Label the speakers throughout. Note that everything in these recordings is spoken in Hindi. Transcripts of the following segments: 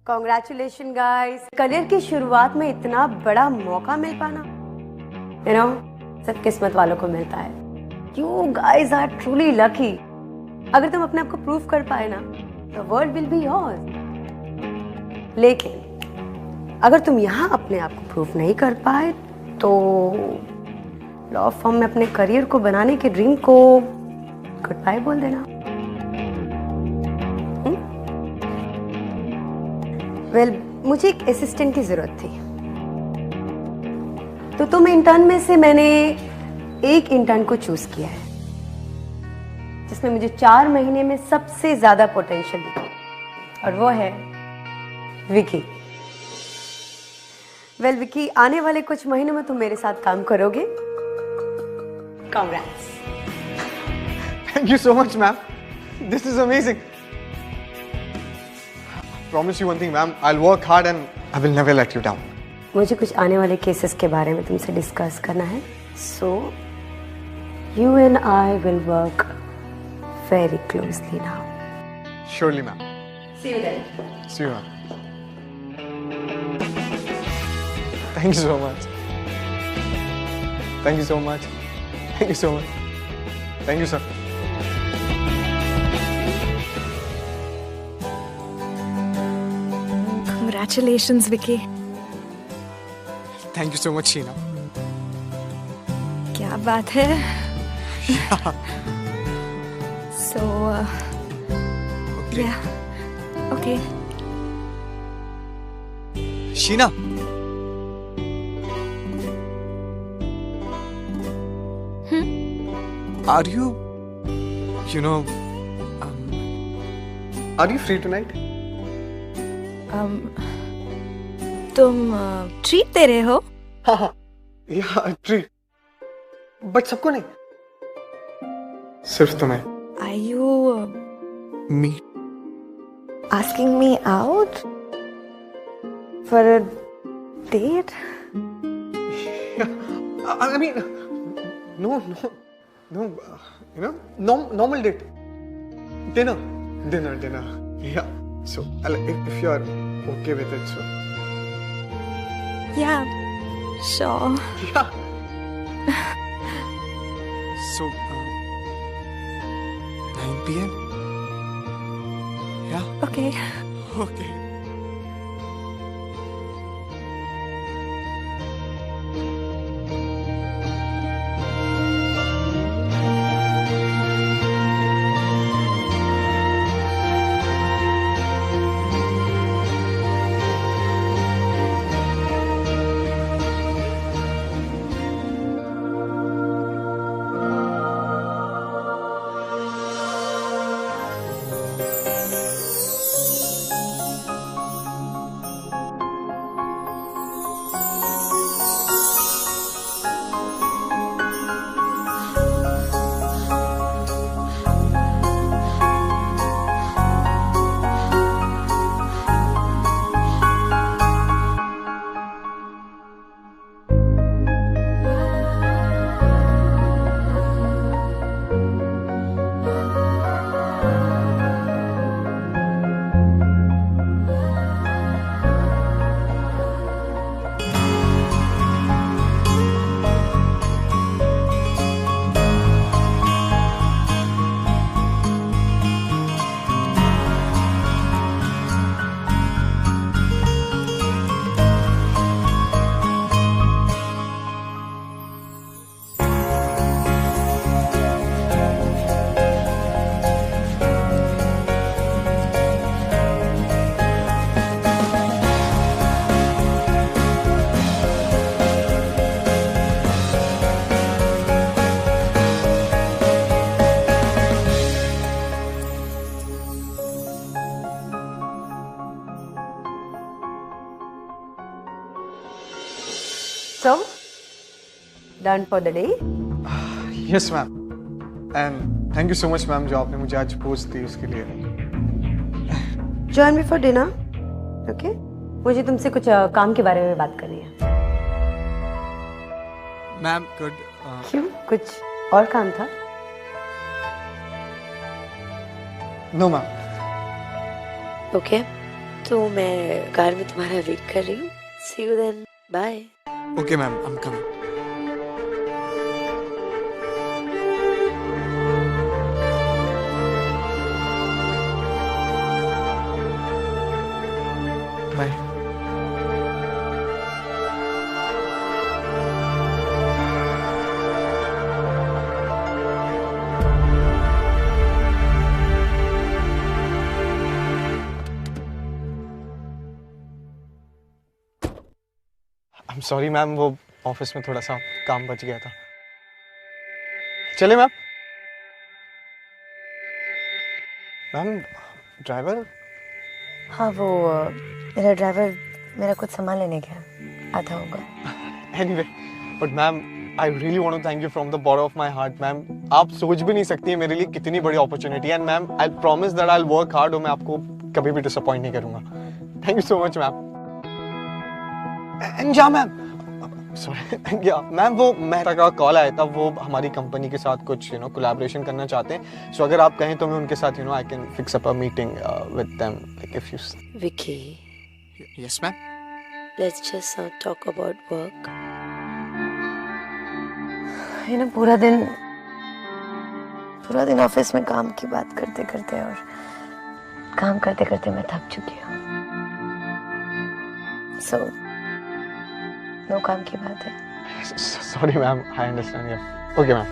Speaker 1: कॉन्ग्रेचुलेशन गाइस, करियर की शुरुआत में इतना बड़ा मौका मिल पाना सब किस्मत वालों को मिलता है। You guys are truly lucky. अगर तुम अपने आप को प्रूव कर पाए ना, the world will be yours. लेकिन अगर तुम यहाँ अपने आप को प्रूव नहीं कर पाए तो लॉ फॉर्म में अपने करियर को बनाने के ड्रीम को गुड बाय बोल देना। मुझे एक असिस्टेंट की जरूरत थी, तो तुम इंटर्न में से मैंने एक इंटर्न को चूज किया है जिसमें मुझे 4 महीने में सबसे ज्यादा पोटेंशियल दिखा, और वो है विकी। विकी, आने वाले कुछ महीनों में तुम मेरे साथ काम करोगे। Congrats.
Speaker 2: Thank you so much, ma'am. This is amazing. Promise you one thing, ma'am. I'll work hard and I will never let you down.
Speaker 1: मुझे कुछ आने वाले केसेस के बारे में तुमसे डिस्कस करना है, so you and I will work very closely now.
Speaker 2: Surely, ma'am.
Speaker 1: See you then.
Speaker 2: See you, ma'am. Thank you so much. Thank you so much. Thank you so much. Thank you, sir.
Speaker 3: Congratulations, Vicky.
Speaker 2: Thank you so much, Sheena.
Speaker 3: क्या बात है? So,
Speaker 2: Okay.
Speaker 3: yeah, okay.
Speaker 2: Sheena. Are you are you free tonight?
Speaker 3: तुम ट्रीट दे रहे हो?
Speaker 2: हाँ, yeah, treat. But सबको नहीं, सिर्फ तुम्हें।
Speaker 3: Are you
Speaker 2: Me?
Speaker 3: asking me out for a date?
Speaker 2: I mean, no, normal date. Dinner. Yeah. So, if you're okay with it, so.
Speaker 3: Yeah, sure.
Speaker 2: Yeah. So, 9 p.m. Yeah.
Speaker 3: Okay.
Speaker 2: Okay.
Speaker 1: So, done for the day?
Speaker 2: Yes, ma'am. And thank you so much, ma'am, जो आपने मुझे आज पोस्ट दी उसके लिए।
Speaker 1: Join me for dinner, okay? मुझे तुमसे कुछ काम के बारे में बात करनी है।
Speaker 2: Ma'am, good.
Speaker 1: क्यों, कुछ और काम था?
Speaker 2: No ma'am.
Speaker 1: ओके,
Speaker 4: तो मैं कार में तुम्हारा वेट कर रही हूँ. See you then. Bye.
Speaker 2: Okay, ma'am, I'm coming. Bye. I'm sorry, ma'am, वो ऑफिस में थोड़ा सा काम बच गया था. चले मैम. Ma'am, driver.
Speaker 3: हाँ वो मेरा ड्राइवर मेरा कुछ सामान लेने गया, आता होगा.
Speaker 2: Anyway, but ma'am, I really want to thank you from the bottom of my heart, ma'am. आप सोच भी नहीं सकती हैं मेरे लिए कितनी बड़ी अपॉर्चुनिटी है. And ma'am, I promise that I'll work hard और मैं आपको कभी भी डिसअपॉइंट नहीं करूंगा. Thank you so much, ma'am. And या मैम, सॉरी, या मैम, वो मेहरा का कॉल आया था. वो हमारी कंपनी के साथ कुछ कोलैबोरेशन करना चाहते हैं. सो अगर आप कहें तो मैं उनके साथ I can fix up a meeting with them, like if you.
Speaker 4: Vicky,
Speaker 2: yes ma'am.
Speaker 4: let's just not talk about work.
Speaker 3: पूरा दिन ऑफिस में काम की बात करते करते और काम करते करते मैं थक चुकी हूँ. So, नो काम की बात है.
Speaker 2: Sorry ma'am, I understand. या ओके मैम.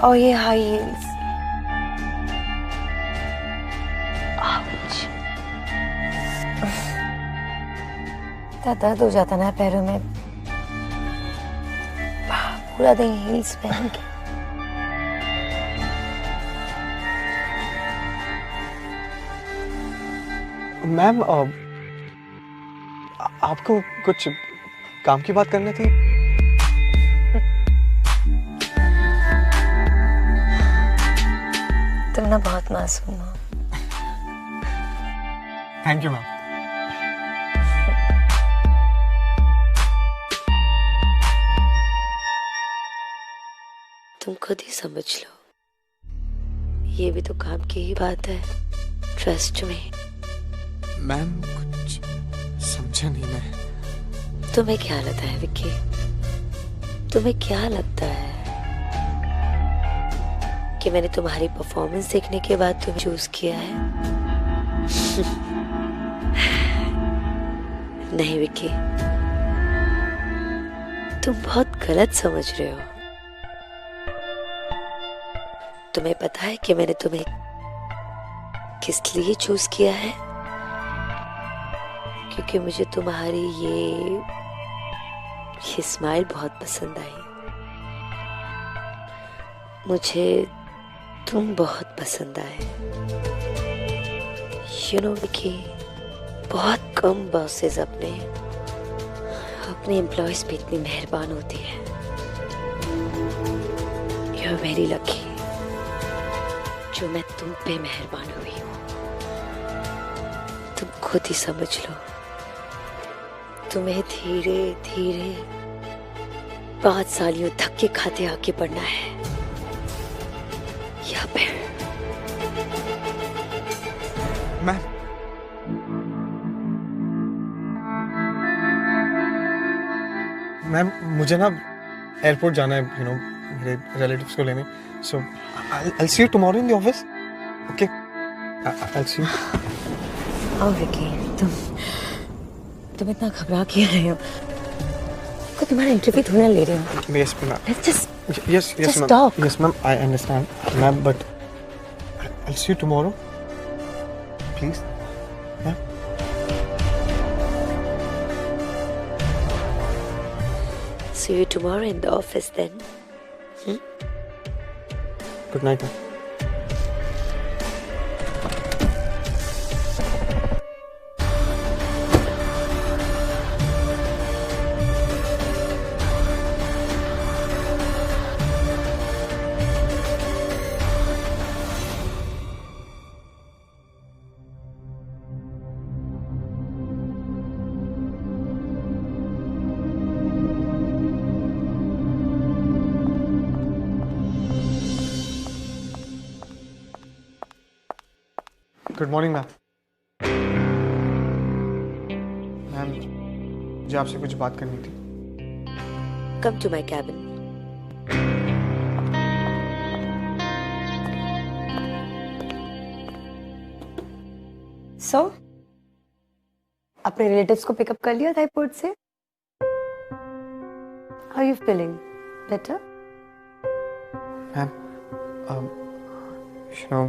Speaker 3: और ये हाई हील्स. इतना दर्द हो जाता ना पैरों में पूरा दिन हील्स पहन के.
Speaker 2: मैम, आपको कुछ काम की बात करनी थी.
Speaker 3: तुम ना बहुत मासूम हो.
Speaker 2: Thank you ma'am.
Speaker 4: तुम खुद ही समझ लो, ये भी तो काम की ही बात है. ट्रस्ट में.
Speaker 2: मैम, कुछ समझा नहीं मैं.
Speaker 4: तुम्हें क्या लगता है विक्की? तुम्हें क्या लगता है कि मैंने तुम्हारी परफॉर्मेंस देखने के बाद तुम्हें चूज किया है? नहीं विक्की, तुम बहुत गलत समझ रहे हो. तुम्हें पता है कि मैंने तुम्हें किस लिए चूज किया है? क्योंकि मुझे तुम्हारी ये स्माइल बहुत पसंद आई. मुझे तुम बहुत पसंद आए. यू नो विकी, बहुत कम बॉसेस अपने एम्प्लॉयज पे इतनी मेहरबान होती है. यू आर वेरी लकी जो मैं तुम पे मेहरबान हुई हूँ. तुम खुद ही समझ लो, तुम्हें धीरे धीरे 5 सालियों धक्के खाते आगे बढ़ना है. या फिर
Speaker 2: मैम, मुझे ना एयरपोर्ट जाना है, मेरे रिलेटिव्स को लेने. सो I'll see you tomorrow in the office. Okay, I'll see you.
Speaker 3: आओ विकी, तुम इतना घबरा क्यों रहे हो? को तुम्हारा इंटरव्यू थोड़ा ले रहे हो.
Speaker 2: Yes, ma'am.
Speaker 3: Let's just
Speaker 2: Yes,
Speaker 3: just
Speaker 2: ma'am.
Speaker 3: talk.
Speaker 2: Yes, ma'am. I understand, ma'am. But I'll see you tomorrow. Please. Yeah.
Speaker 4: see you tomorrow in the office then.
Speaker 2: Good night, ma'am. Good morning ma'am. Ma'am, मुझे आपसे कुछ बात करनी थी।
Speaker 4: Come to my cabin.
Speaker 1: सो अपने रिलेटिव्स को पिकअप कर लिया था एयरपोर्ट से? How you feeling? Better?
Speaker 2: Ma'am, you know,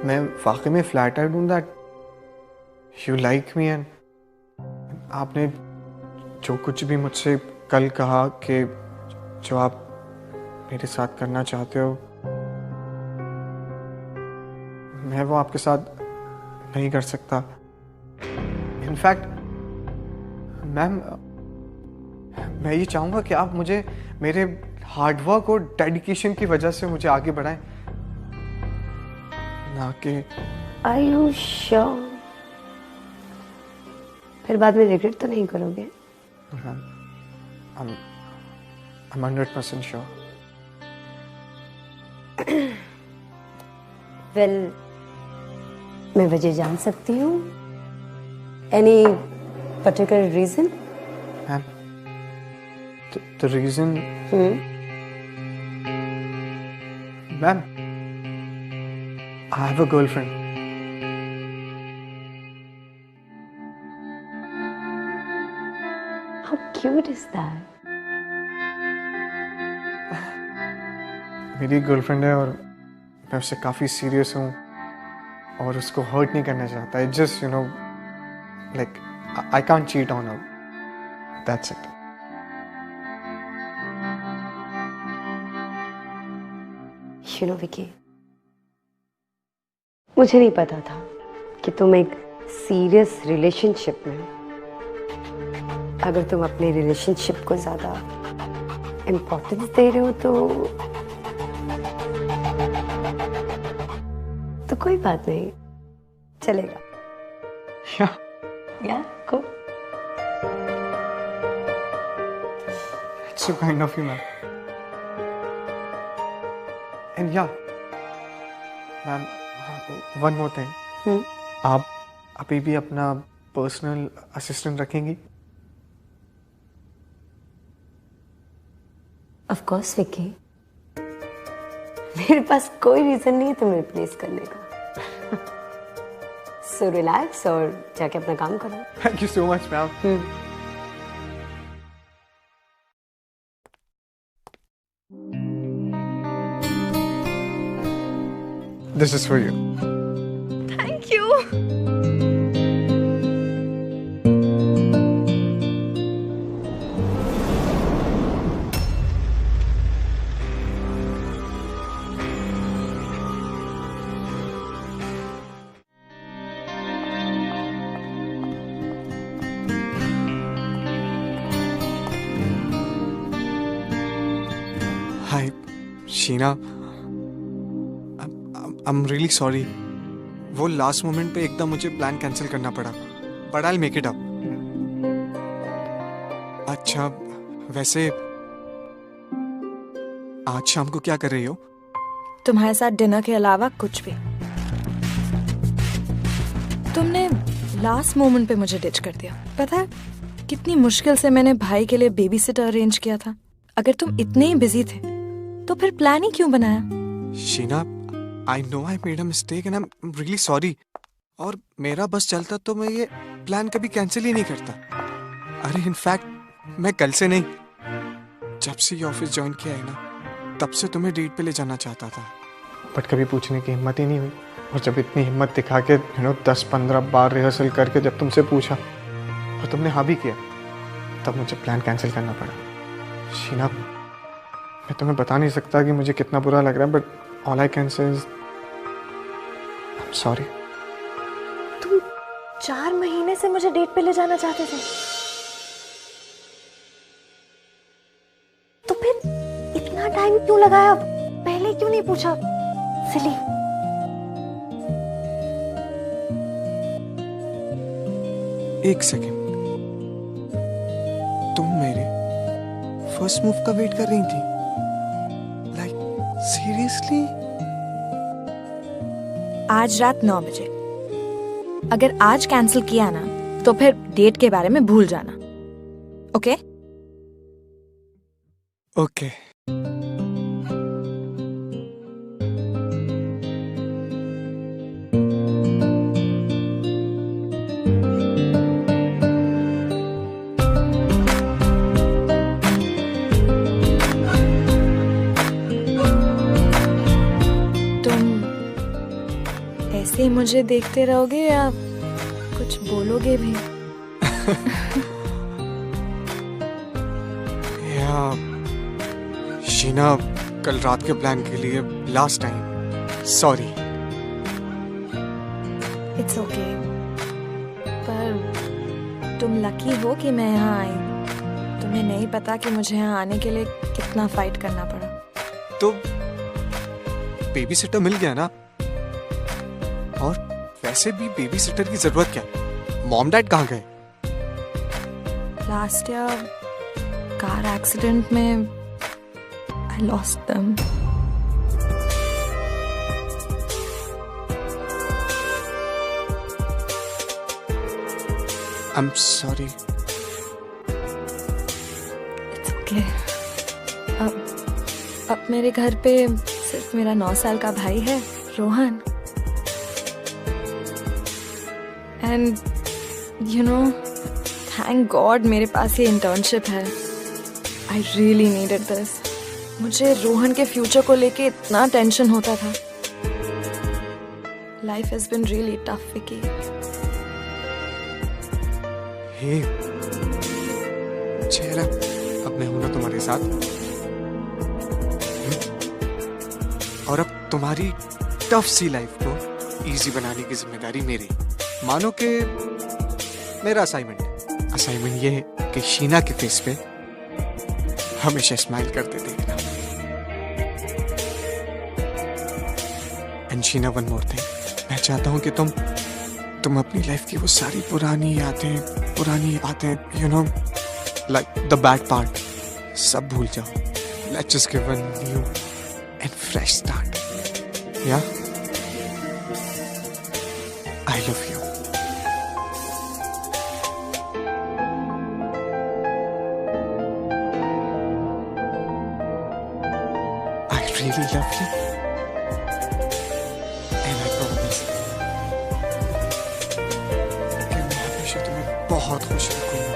Speaker 2: मैं वाकई में फ्लैटर्ड हूँ that you like me and आपने जो कुछ भी मुझसे कल कहा कि जो आप मेरे साथ करना चाहते हो मैं वो आपके साथ नहीं कर सकता। इनफैक्ट मैम, मैं ये चाहूँगा कि आप मुझे मेरे हार्डवर्क और डेडिकेशन की वजह से मुझे आगे बढ़ाएं, ना कि
Speaker 1: Are you sure? फिर बाद में रिग्रेट तो नहीं करोगे?
Speaker 2: I'm 100% sure.
Speaker 1: Well, मैं वजह जान सकती हूँ? Any particular reason?
Speaker 2: Ma'am, the reason, ma'am, I have a girlfriend.
Speaker 1: How cute is that?
Speaker 2: मेरी गर्लफ्रेंड है और मैं उससे काफ़ी सीरियस हूँ और उसको हर्ट नहीं करना चाहता। It just, you know, like I can't cheat on her. That's it.
Speaker 1: You know, Vicky, मुझे नहीं पता था कि तुम एक सीरियस रिलेशनशिप में हो। अगर तुम अपने रिलेशनशिप को ज्यादा इम्पोर्टेंस दे रहे हो तो कोई बात नहीं, चलेगा।
Speaker 2: Yeah.
Speaker 1: या को
Speaker 2: That's so kind of you, ma'am. And yeah, ma'am, one more thing. आप अभी भी अपना पर्सनल असिस्टेंट रखेंगी?
Speaker 1: ऑफ कोर्स विकी, मेरे पास कोई रीजन नहीं है तुम्हें रिप्लेस करने का। सो रिलैक्स और जाके अपना काम करो।
Speaker 2: Thank you so much, ma'am. This is for you.
Speaker 3: Thank you.
Speaker 2: Hi, Sheena. I'm really sorry. वो लास्ट मोमेंट पे एकदम मुझे प्लान कैंसिल करना पड़ा, but I'll make it up. अच्छा, वैसे आज शाम को क्या कर रही हो?
Speaker 3: तुम्हारे साथ डिनर के अलावा कुछ भी। तुमने लास्ट मोमेंट पे मुझे डिच कर दिया। पता है कितनी मुश्किल से मैंने भाई के लिए बेबी सिटर अरेंज किया था। अगर तुम इतने ही बिजी थे तो फिर प्लान ही क्यों बनाया?
Speaker 2: Sheena, I know I made a mistake and I'm really sorry. और मेरा बस चलता तो मैं ये प्लान कभी कैंसिल ही नहीं करता। अरे इनफैक्ट मैं कल से नहीं, जब से ये ऑफिस ज्वाइन किया है ना, तब से तुम्हें डेट पे ले जाना चाहता था, बट कभी पूछने की हिम्मत ही नहीं हुई। और जब इतनी हिम्मत दिखा के 10-15 बार रिहर्सल करके जब तुमसे पूछा और तुमने हाँ भी किया, तब मुझे प्लान कैंसिल करना पड़ा। शीना, मैं तुम्हें बता नहीं सकता कि मुझे कितना बुरा लग रहा है, but all I can say is I am sorry.
Speaker 3: तुम 4 महीने से मुझे डेट पे ले जाना चाहते थे, तो फिर इतना टाइम क्यों लगाया? पहले क्यों नहीं पूछा? सिली।
Speaker 2: एक सेकेंड, तुम मेरे फर्स्ट मूव का वेट कर रही थी? Like seriously?
Speaker 3: आज रात 9 बजे। अगर आज कैंसिल किया ना तो फिर डेट के बारे में भूल जाना, ओके?
Speaker 2: ओके।
Speaker 3: तुम ऐसे ही मुझे देखते रहोगे या कुछ बोलोगे भी?
Speaker 2: या शीना, कल रात के प्लान के लिए last time sorry.
Speaker 3: It's okay. पर तुम लकी हो कि मैं यहाँ आई। तुम्हें नहीं पता कि मुझे यहाँ आने के लिए कितना फाइट करना पड़ा।
Speaker 2: तो बेबी सिटर मिल गया ना, और वैसे भी बेबी सिटर की जरूरत क्या? मॉम डैड कहाँ गए?
Speaker 3: लास्ट ईयर कार एक्सीडेंट में I lost them.
Speaker 2: I am sorry.
Speaker 3: It's okay. अब मेरे घर पे सिर्फ मेरा 9 साल का भाई है, Rohan. And you know, thank God मेरे पास ये इंटर्नशिप है। I really needed this. मुझे रोहन के फ्यूचर को लेके इतना टेंशन होता था। Life has been really tough, Vicky.
Speaker 2: हे चेहरा, अब मैं हूं ना तुम्हारे साथ, और अब तुम्हारी टफ सी लाइफ को इजी बनाने की जिम्मेदारी मेरी। मानो कि मेरा असाइनमेंट ये है कि शीना के फेस पे हमेशा स्माइल करते देखना। And Sheena, one more thing, मैं चाहता हूं कि तुम अपनी लाइफ की वो सारी पुरानी बातें, you know, like the bad part, सब भूल जाओ। Let's just give a new and fresh start. या I love you. I really love you, and I promise कि मैं हमेशा तुम्हें बहुत खुश रखूंगा।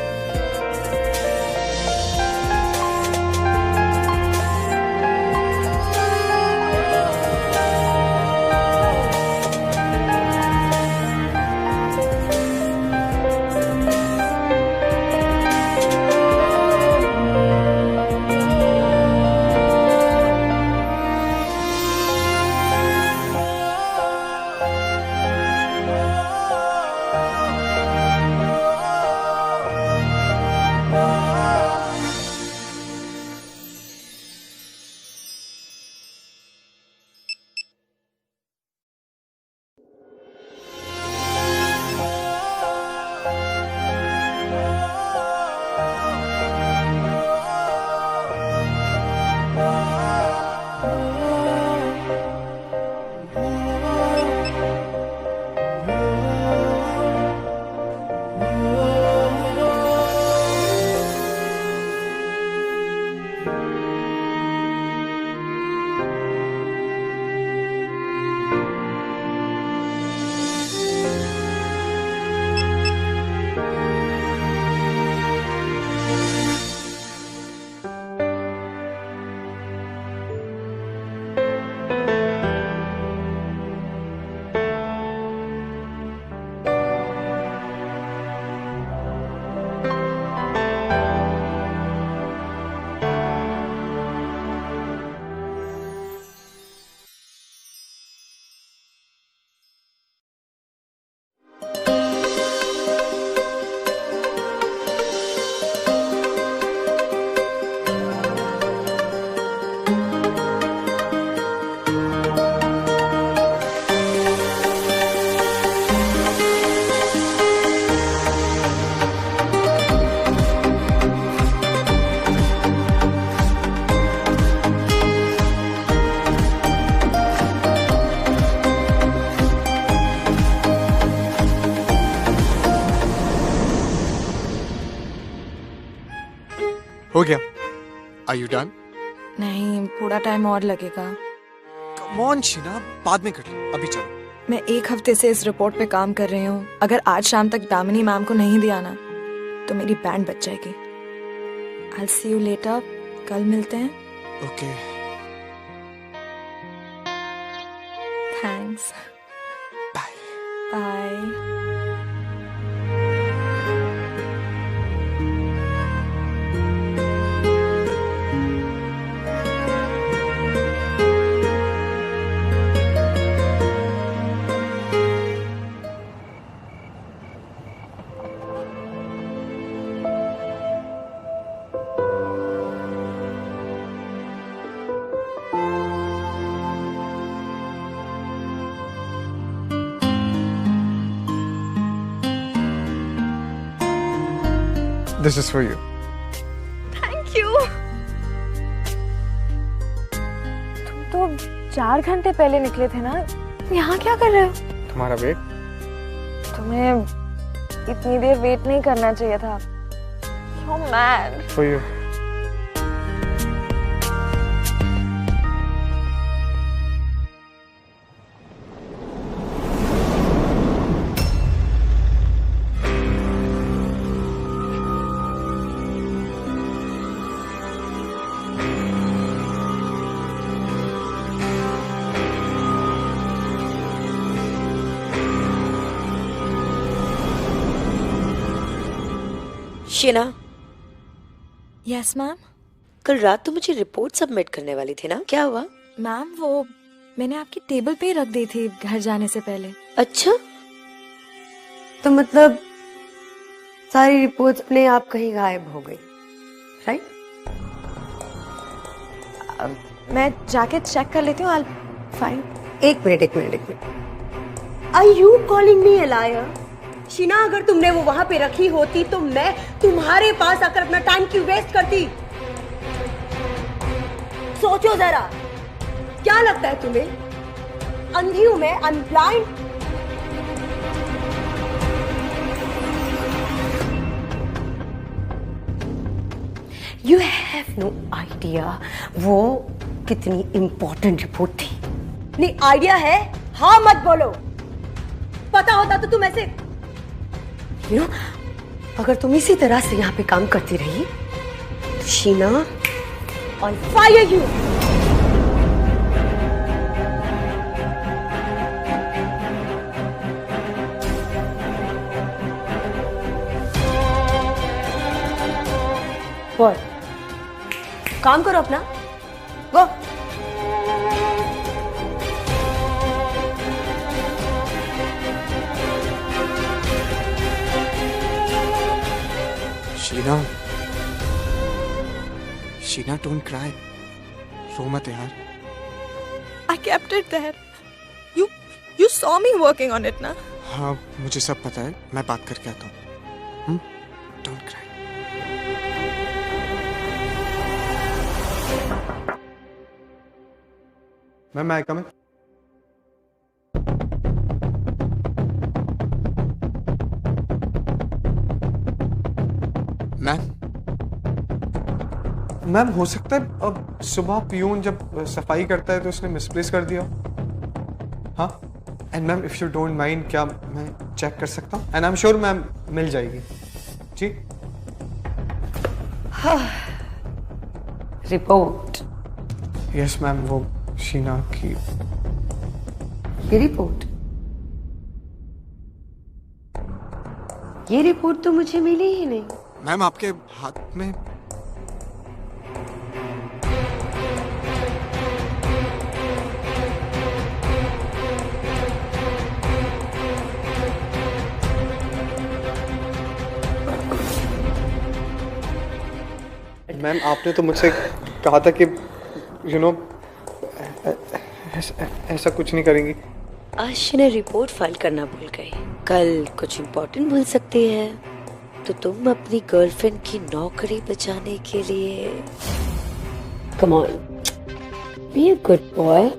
Speaker 2: हो गया? Are you done?
Speaker 3: नहीं, थोड़ा टाइम और लगेगा।
Speaker 2: Come on शीना, बाद में कर लो, अभी चलो।
Speaker 3: मैं 1 हफ्ते से इस रिपोर्ट पे काम कर रही हूँ। अगर आज शाम तक दामिनी मैम को नहीं दिया ना, तो मेरी बैंड बच जाएगी। I'll see you later. कल मिलते हैं।
Speaker 2: Okay.
Speaker 3: Thanks.
Speaker 2: Bye.
Speaker 3: Bye.
Speaker 2: This is for you.
Speaker 3: Thank you. तुम तो 4 घंटे पहले निकले थे ना? यहाँ क्या कर रहे हो?
Speaker 2: तुम्हारा वेट?
Speaker 3: तुम्हें इतनी देर वेट नहीं करना चाहिए था। So mad.
Speaker 2: For you.
Speaker 4: Sheena,
Speaker 3: Yes ma'am.
Speaker 4: कल रात तो मुझे रिपोर्ट सबमिट करने वाली थी ना, क्या हुआ?
Speaker 3: मैम वो मैंने आपकी टेबल पे ही रख दी थी घर जाने से पहले।
Speaker 4: अच्छा,
Speaker 1: तो मतलब सारी रिपोर्ट्स अपने आप कहीं गायब हो गई, राइट?
Speaker 3: मैं जाके चेक कर लेती हूँ।
Speaker 1: फाइन। एक minute. Are you calling me a liar? Sheena, अगर तुमने वो वहां पे रखी होती तो मैं तुम्हारे पास आकर अपना टाइम क्यों वेस्ट करती? सोचो जरा, क्या लगता है तुम्हें? अंधी हूं मैं, I am blind. You have no idea वो कितनी इंपॉर्टेंट रिपोर्ट थी। नहीं आइडिया है? हाँ मत बोलो। पता होता तो तुम ऐसे यू नो, अगर तुम इसी तरह से यहाँ पे काम करती रही तो Sheena, I'll fire you. What? काम करो अपना, गो।
Speaker 2: Sheena, don't cry. रो मत यार।
Speaker 3: I kept it there. You saw me working on it ना?
Speaker 2: हाँ, मुझे सब पता है। मैं बात करके आता हूँ। Don't cry. मैम, मैं कम। मैम हो सकता है अब सुबह पियून जब सफाई करता है तो उसने मिसप्लेस कर दिया। हाँ, and ma'am if you don't mind, क्या मैं चेक कर सकता हूँ? And I am sure ma'am मिल जाएगी। जी।
Speaker 1: रिपोर्ट?
Speaker 2: यस मैम, वो शीना की
Speaker 1: ये रिपोर्ट? ये रिपोर्ट तो मुझे मिली ही नहीं।
Speaker 2: मैम आपके हाथ में मैम आपने तो मुझसे कहा था कि यू नो ऐसा कुछ नहीं करेंगी।
Speaker 4: आज शीना रिपोर्ट फाइल करना भूल गई, कल कुछ इम्पोर्टेंट भूल सकती है, तो तुम अपनी गर्लफ्रेंड की नौकरी बचाने के लिए come on, be a good boy.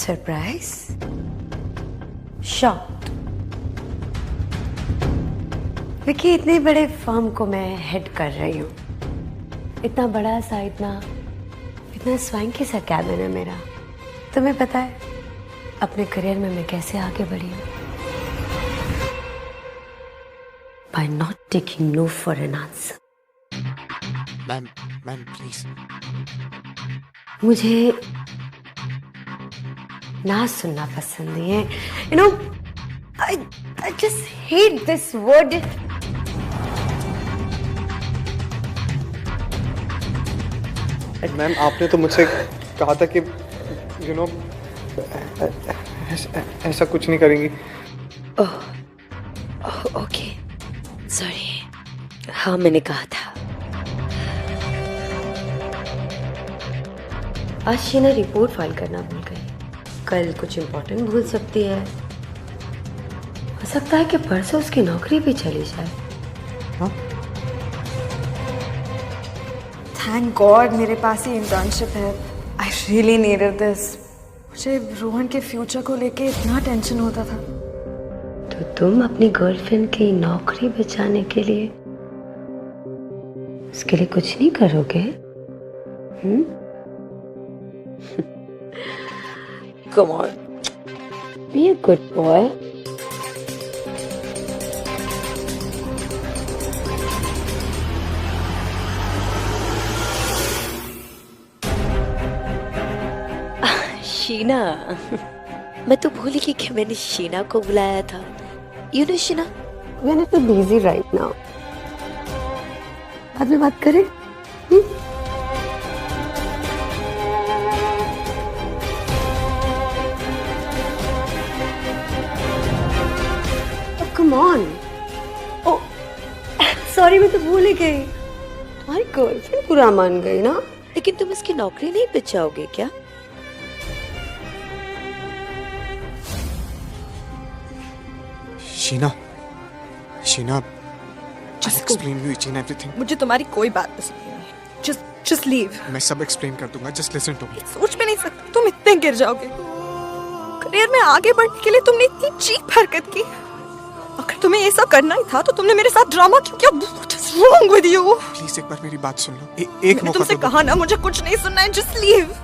Speaker 1: Surprise, shocked. Vicky, इतने बड़े फर्म को मैं हेड कर रही हूँ, इतना बड़ा सा, इतना स्वांकी सा कैबिन है मेरा। तुम्हें पता है अपने करियर में मैं कैसे आगे बढ़ी हूँ? By not taking no for an answer.
Speaker 2: Ma'am please.
Speaker 1: मुझे ना सुनना पसंद नहीं है। You know, I just hate this word.
Speaker 2: Ma'am आपने तो मुझसे कहा था कि यू नो ऐसा कुछ नहीं करेंगी।
Speaker 4: Okay, sorry. हाँ, मैंने कहा था।
Speaker 1: आज शीना रिपोर्ट फाइल करना भूल गई। कल कुछ इम्पोर्टेंट भूल सकती है। हो सकता है कि परसों उसकी नौकरी भी चली जाए।
Speaker 3: थैंक गॉड मेरे पास ही इंटर्नशिप है। I really needed this. मुझे रोहन के फ्यूचर को लेके इतना टेंशन होता था।
Speaker 1: तो तुम अपनी गर्लफ्रेंड की नौकरी बचाने के लिए उसके लिए कुछ नहीं करोगे?
Speaker 4: Come on,
Speaker 1: Be a good boy.
Speaker 4: Sheena. मैं तो भूल गई कि मैंने शीना को बुलाया था। You know Sheena,
Speaker 1: We're a little busy right now. बाद में बात करें? Come on. Oh, sorry, मैं तो भूल ही गई। तुम्हारी गर्लफ्रेंड बुरा मान गई ना?
Speaker 4: लेकिन तुम इसकी नौकरी नहीं बचाओगे क्या?
Speaker 2: Sheena, just explain you each and everything.
Speaker 3: मुझे तुम्हारी कोई बात पसंद नहीं है। Just leave.
Speaker 2: मैं सब एक्सप्लेन कर दूंगा, just listen to me.
Speaker 3: सोच भी नहीं सकती तुम इतने गिर जाओगे। करियर में आगे बढ़ने के लिए तुमने इतनी चीप हरकत की। अगर तुम्हें ये सब करना ही था तो तुमने मेरे साथ ड्रामा क्यों किया? What is wrong with you?
Speaker 2: Please एक बार मेरी बात सुन लो। एक
Speaker 3: मैंने
Speaker 2: मौका
Speaker 3: तुमसे
Speaker 2: तो दो।
Speaker 3: कहा ना, मुझे कुछ नहीं सुनना है। Just leave.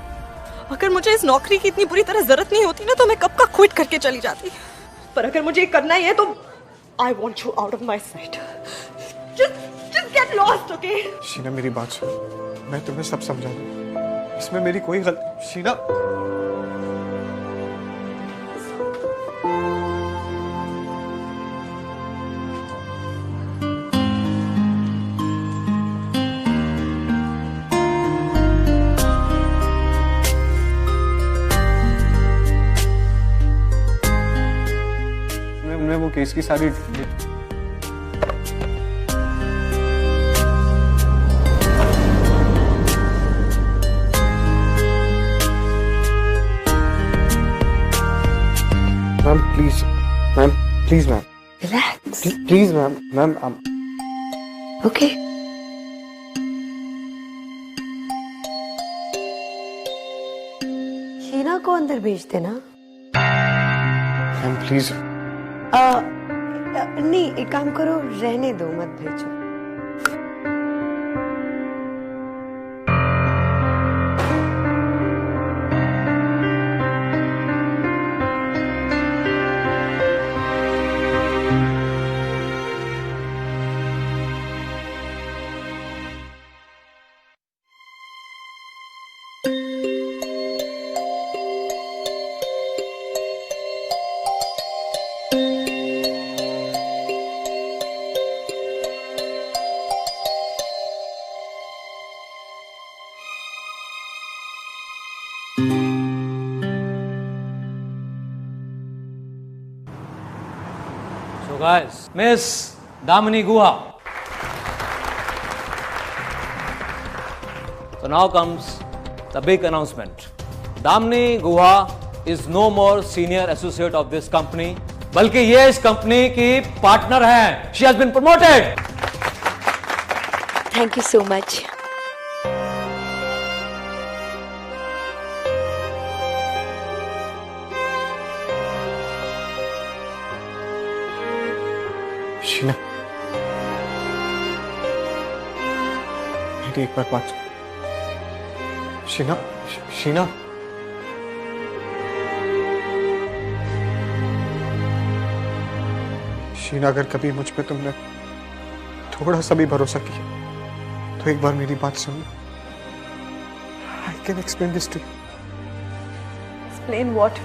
Speaker 3: अगर मुझे इस नौकरी की इतनी बुरी तरह जरूरत नहीं होती ना तो मैं कब का क्विट करके चली जाती। पर अगर मुझे ये करना ही है तो I want you out of my sight. Just get lost, okay?
Speaker 2: Sheena मेरी बात सुन, मैं तुम्हें सब समझा दूँ। इसमें मेरी कोई गलती। शीना, मैं वो केस की सारी ma'am please ma'am
Speaker 1: Relax.
Speaker 2: Please ma'am
Speaker 1: Okay. Sheena को अंदर भेज देना।
Speaker 2: Ma'am please.
Speaker 1: नहीं, एक काम करो, रहने दो, मत भेजो।
Speaker 5: So guys, Miss Damini Guha. So now comes the big announcement. Damini Guha is no more senior associate of this company, बल्कि ये इस कंपनी की पार्टनर हैं. She has been promoted.
Speaker 4: Thank you so much.
Speaker 2: Sheena, मेरी एक बार बात सुन। शीना, शीना, शीना, अगर कभी मुझ पे तुमने थोड़ा सा भी भरोसा किया तो एक बार मेरी बात सुन। I can explain this to you.
Speaker 6: Explain what?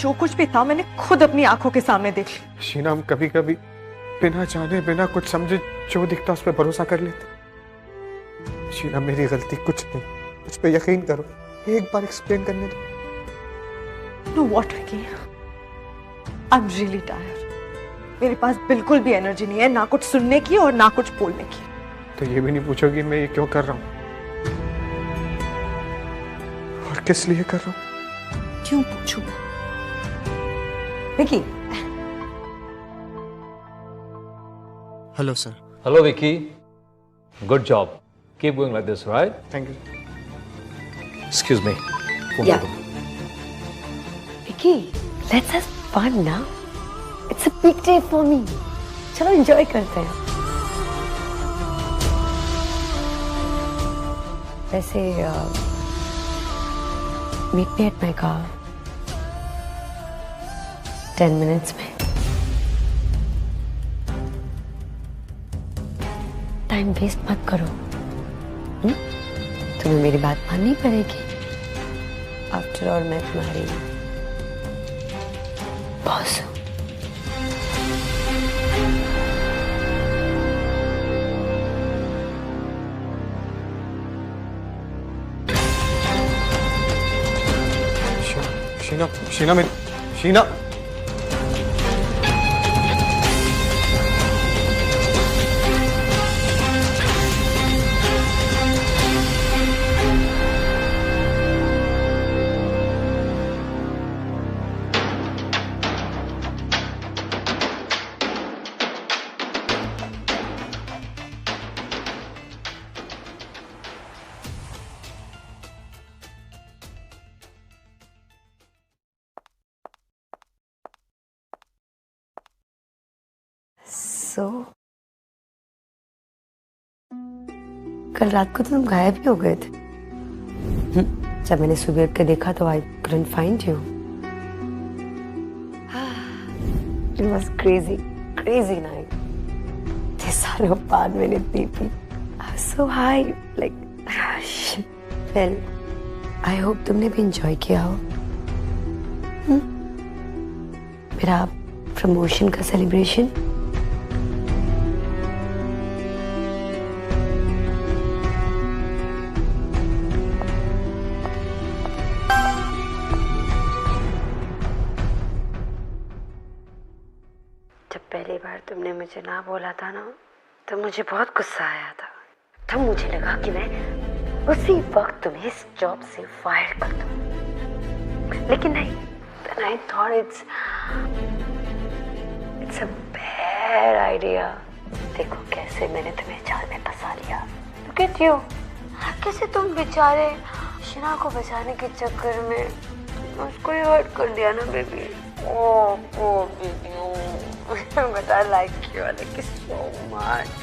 Speaker 6: जो कुछ भी था मैंने खुद अपनी आंखों के सामने देख लिया।
Speaker 2: शीना, हम कभी कभी बिना जाने बिना कुछ समझे जो दिखता उस पर भरोसा कर लेते। शीना, मेरी गलती कुछ नहीं, मुझ पे यकीन करो, एक बार एक्सप्लेन करने दो।
Speaker 6: Know what Vicky, I am really tired. मेरे पास बिल्कुल भी एनर्जी नहीं है, ना कुछ सुनने की और ना कुछ बोलने की।
Speaker 2: तो ये भी नहीं पूछोगी मैं ये क्यों कर रहा हूँ और किस लिए कर रहा हूँ?
Speaker 6: क्यों पूछूं?
Speaker 1: Vicky,
Speaker 2: hello sir.
Speaker 5: Hello, Vicky. Good job. Keep going like this, right?
Speaker 2: Thank you.
Speaker 5: Excuse me.
Speaker 1: Yeah. Vicky, let's have fun now. It's a big day for me. चलो enjoy करते हैं। वैसे meet me at my car 10 minutes में। टाइम वेस्ट मत करो। तुम्हें मेरी बात माननी पड़ेगी। आफ्टर ऑल मैं तुम्हारी बॉस हूँ।
Speaker 2: शीना, शीना, मेरी शीना।
Speaker 1: So, कल रात को तो तुम गायब ही हो गए थे। जब मैंने सुबह उठ के देखा तो I couldn't find you. It was crazy, crazy night. इतने सालों बाद मैंने P P. I was so high, like, well, I hope तुमने भी enjoy किया हो। मेरा प्रमोशन का सेलिब्रेशन। जब पहली बार तुमने मुझे ना बोला था ना, तो मुझे बहुत गुस्सा आया था। तब मुझे लगा कि मैं उसी वक्त तुम्हें इस जॉब से फायर कर दूं। लेकिन नहीं, then I thought it's a bad idea. देखो कैसे मैंने तुम्हें जाल में फंसा लिया। Look at you. कैसे तुम बेचारे शीना को बचाने के चक्कर में उसको ही हर्ट कर दिया ना baby. Oh, baby. But I like you so much.